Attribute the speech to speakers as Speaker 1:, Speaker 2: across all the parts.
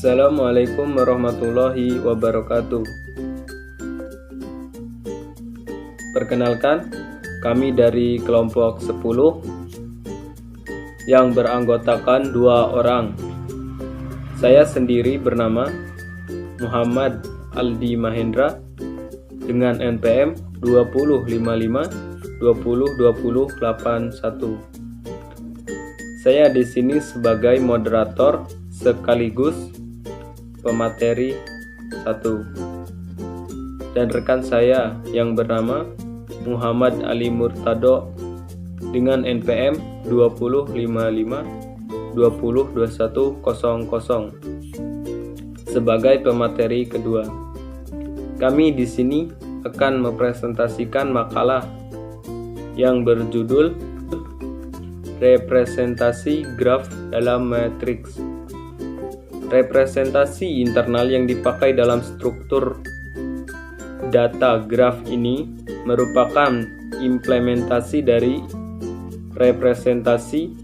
Speaker 1: Assalamualaikum warahmatullahi wabarakatuh. Perkenalkan, kami dari kelompok 10 yang beranggotakan 2 orang. Saya sendiri bernama Muhammad Aldi Mahendra dengan NPM 2055202081. Saya di sini sebagai moderator sekaligus pemateri 1. Dan rekan saya yang bernama Muhammad Ali Murtado dengan NPM 2055202100 sebagai pemateri kedua. Kami di sini akan mempresentasikan makalah yang berjudul Representasi Graf dalam Matriks. Representasi internal yang dipakai dalam struktur data graf ini merupakan implementasi dari representasi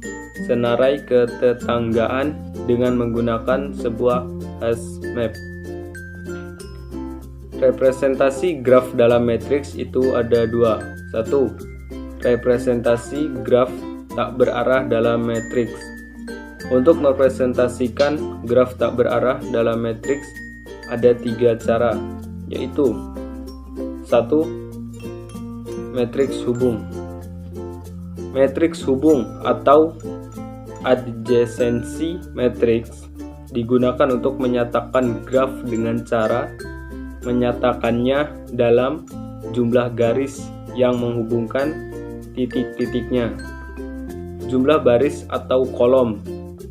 Speaker 1: senarai ketetanggaan dengan menggunakan sebuah hash-map. Representasi graf dalam matriks itu ada 2. 1. Representasi graf tak berarah dalam matriks. Untuk merepresentasikan graf tak berarah dalam matriks ada 3 cara, yaitu 1. Matriks hubung. Matriks hubung atau adjacency matriks digunakan untuk menyatakan graf dengan cara menyatakannya dalam jumlah garis yang menghubungkan titik-titiknya. Jumlah baris atau kolom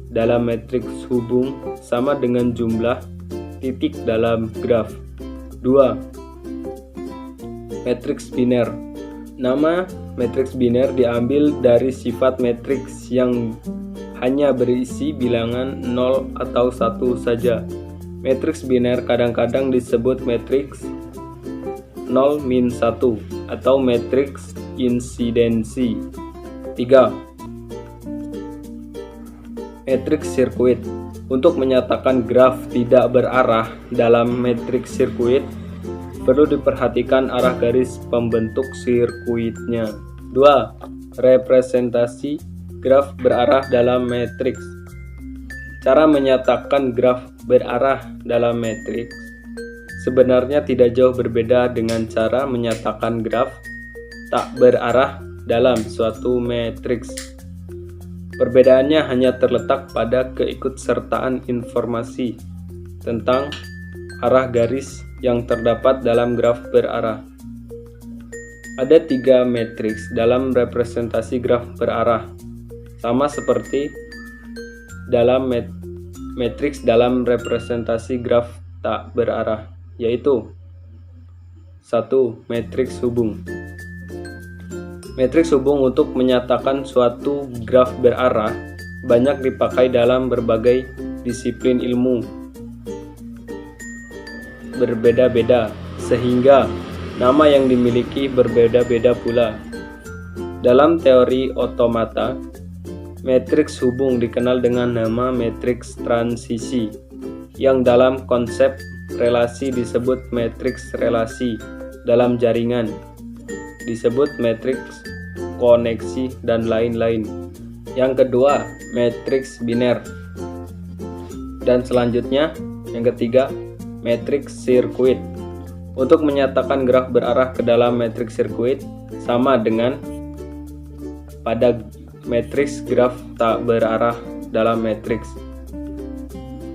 Speaker 1: dalam matriks hubung sama dengan jumlah titik dalam graf. 2. Matriks biner. Nama matriks biner diambil dari sifat matriks yang hanya berisi bilangan 0 atau 1 saja. Matriks biner kadang-kadang disebut matriks 0-1 atau matriks insidensi. 3. Matriks sirkuit. Untuk menyatakan graf tidak berarah dalam matriks sirkuit, perlu diperhatikan arah garis pembentuk sirkuitnya. 2. Representasi graf berarah dalam matriks. Cara menyatakan graf berarah dalam matriks sebenarnya tidak jauh berbeda dengan cara menyatakan graf tak berarah dalam suatu matriks. Perbedaannya hanya terletak pada keikutsertaan informasi tentang arah garis yang terdapat dalam graf berarah. Ada 3 matriks dalam representasi graf berarah, sama seperti dalam matriks dalam representasi graf tak berarah, yaitu 1. Matriks hubung. Matriks hubung untuk menyatakan suatu graf berarah banyak dipakai dalam berbagai disiplin ilmu berbeda-beda, sehingga nama yang dimiliki berbeda-beda pula. Dalam teori otomata, matriks hubung dikenal dengan nama matriks transisi, yang dalam konsep relasi disebut matriks relasi, dalam jaringan disebut matriks koneksi, dan lain-lain. Yang kedua, matriks biner. Dan selanjutnya, yang ketiga, matriks sirkuit. Untuk menyatakan graf berarah ke dalam matriks sirkuit sama dengan pada matriks graf tak berarah dalam matriks.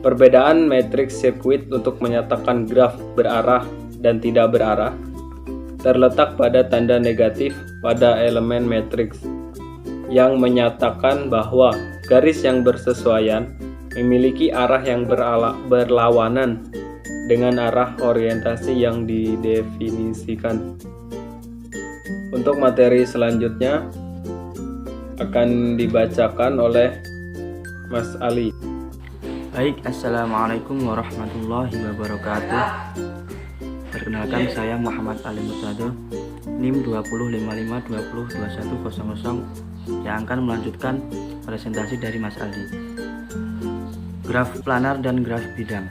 Speaker 1: Perbedaan matriks sirkuit untuk menyatakan graf berarah dan tidak berarah terletak pada tanda negatif pada elemen matriks yang menyatakan bahwa garis yang bersesuaian memiliki arah yang berlawanan dengan arah orientasi yang didefinisikan. Untuk materi selanjutnya akan dibacakan oleh Mas Ali.
Speaker 2: Baik, Assalamualaikum warahmatullahi wabarakatuh. Perkenalkan, saya Muhammad Ali Murtado, NIM 2055202100, yang akan melanjutkan presentasi dari Mas Aldi. Graf planar dan graf bidang.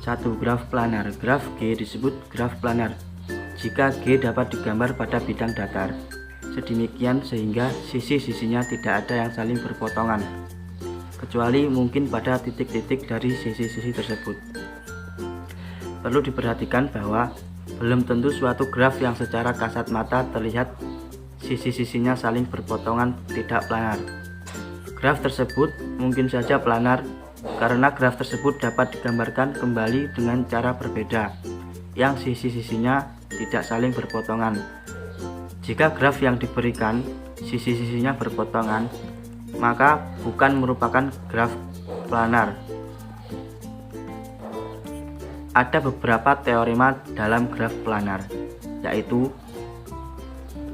Speaker 2: 1. Graf planar. Graf G disebut graf planar jika G dapat digambar pada bidang datar, sedemikian sehingga sisi-sisinya tidak ada yang saling berpotongan, kecuali mungkin pada titik-titik dari sisi-sisi tersebut. Perlu diperhatikan bahwa belum tentu suatu graf yang secara kasat mata terlihat sisi-sisinya saling berpotongan tidak planar. Graf tersebut mungkin saja planar karena graf tersebut dapat digambarkan kembali dengan cara berbeda, yang sisi-sisinya tidak saling berpotongan. Jika graf yang diberikan sisi-sisinya berpotongan, maka bukan merupakan graf planar. Ada beberapa teorema dalam graf planar, yaitu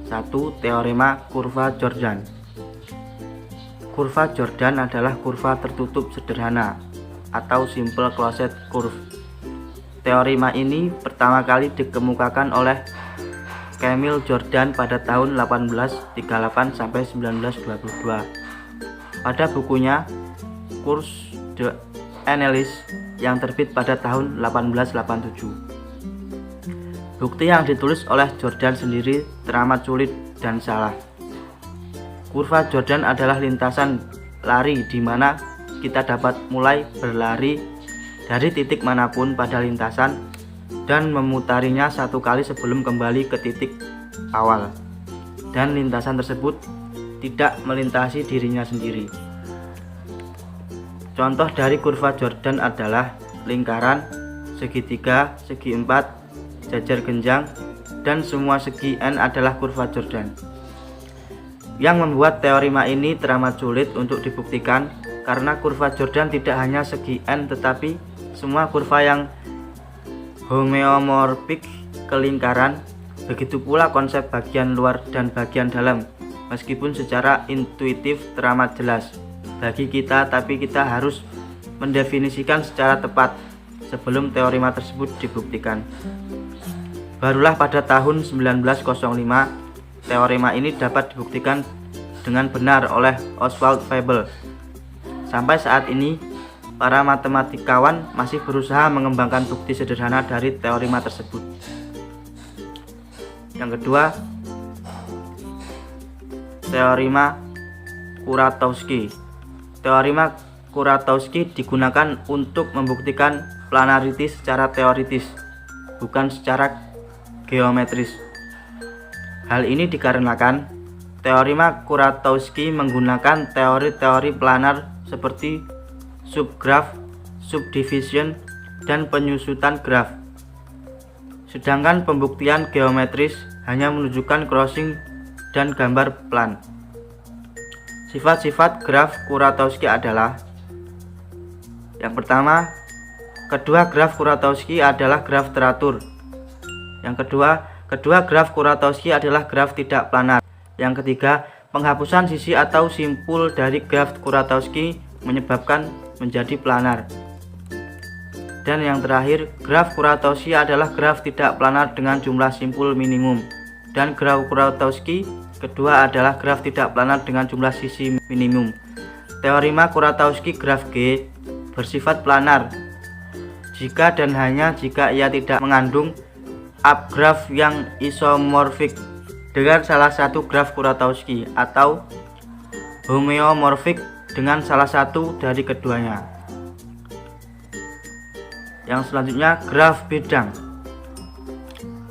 Speaker 2: 1. Teorema kurva Jordan. Kurva Jordan adalah kurva tertutup sederhana atau simple closed curve. Teorema ini pertama kali dikemukakan oleh Camille Jordan pada tahun 1838-1922 pada bukunya Cours d'Analyse yang terbit pada tahun 1887. Bukti yang ditulis oleh Jordan sendiri teramat sulit dan salah. Kurva Jordan adalah lintasan lari di mana kita dapat mulai berlari dari titik manapun pada lintasan dan memutarinya satu kali sebelum kembali ke titik awal, dan lintasan tersebut tidak melintasi dirinya sendiri. Contoh dari kurva Jordan adalah lingkaran, segitiga, segi empat, jajar genjang, dan semua segi n adalah kurva Jordan. Yang membuat teorema ini teramat sulit untuk dibuktikan karena kurva Jordan tidak hanya segi n tetapi semua kurva yang homeomorfik ke lingkaran. Begitu pula konsep bagian luar dan bagian dalam, meskipun secara intuitif teramat jelas bagi kita, tapi kita harus mendefinisikan secara tepat sebelum teorema tersebut dibuktikan. Barulah pada tahun 1905 teorema ini dapat dibuktikan dengan benar oleh Oswald Febel. Sampai saat ini para matematikawan masih berusaha mengembangkan bukti sederhana dari teorema tersebut. Yang kedua, teorema Kuratowski. Teorema Kuratowski digunakan untuk membuktikan planarity secara teoritis, bukan secara geometris. Hal ini dikarenakan teorema Kuratowski menggunakan teori-teori planar seperti subgraf, subdivision, dan penyusutan graf. Sedangkan pembuktian geometris hanya menunjukkan crossing dan gambar plan. Sifat-sifat graf Kuratowski adalah: yang pertama, kedua graf Kuratowski adalah graf teratur. Yang kedua graf Kuratowski adalah graf tidak planar. Yang ketiga, penghapusan sisi atau simpul dari graf Kuratowski menyebabkan menjadi planar. Dan yang terakhir, graf Kuratowski adalah graf tidak planar dengan jumlah simpul minimum. Dan graf Kuratowski kedua adalah graf tidak planar dengan jumlah sisi minimum. Teorema Kuratowski graf G bersifat planar jika dan hanya jika ia tidak mengandung upgraf yang isomorfik dengan salah satu graf Kuratowski atau homeomorfik dengan salah satu dari keduanya. Yang selanjutnya, graf bidang.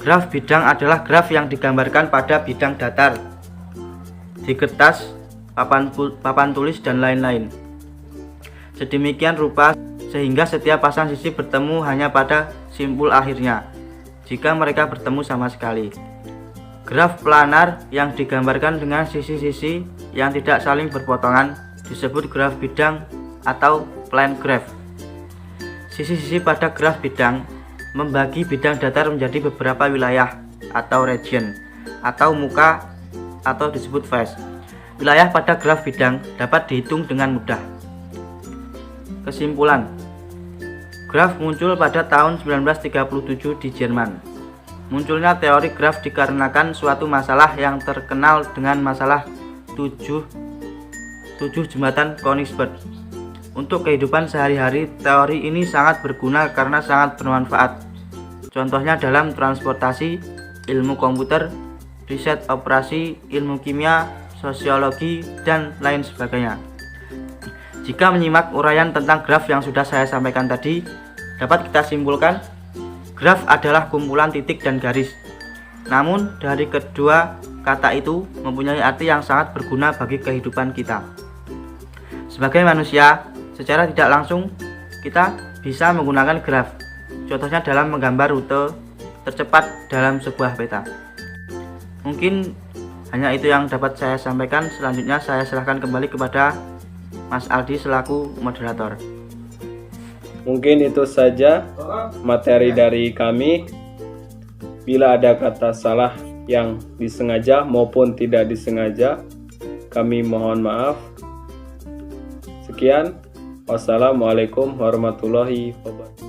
Speaker 2: Graf bidang adalah graf yang digambarkan pada bidang datar di kertas, papan tulis, dan lain-lain. Sedemikian rupa sehingga setiap pasang sisi bertemu hanya pada simpul akhirnya jika mereka bertemu sama sekali. Graf planar yang digambarkan dengan sisi-sisi yang tidak saling berpotongan disebut graf bidang atau plane graph. Sisi-sisi pada graf bidang membagi bidang datar menjadi beberapa wilayah atau region atau muka atau disebut face. Wilayah pada graf bidang dapat dihitung dengan mudah. Kesimpulan, graf muncul pada tahun 1937 di Jerman. Munculnya teori graf dikarenakan suatu masalah yang terkenal dengan masalah 7 jembatan Königsberg. Untuk kehidupan sehari-hari, teori ini sangat berguna karena sangat bermanfaat. Contohnya dalam transportasi, ilmu komputer, riset operasi, ilmu kimia, sosiologi, dan lain sebagainya. Jika menyimak uraian tentang graf yang sudah saya sampaikan tadi, dapat kita simpulkan, graf adalah kumpulan titik dan garis. Namun, dari kedua kata itu mempunyai arti yang sangat berguna bagi kehidupan kita. Sebagai manusia, secara tidak langsung kita bisa menggunakan graf. Contohnya dalam menggambar rute tercepat dalam sebuah peta. Mungkin hanya itu yang dapat saya sampaikan. Selanjutnya saya serahkan kembali kepada Mas Aldi selaku moderator.
Speaker 1: Mungkin itu saja materi dari kami. Bila ada kata salah yang disengaja maupun tidak disengaja, kami mohon maaf. Sekian, wassalamualaikum warahmatullahi wabarakatuh.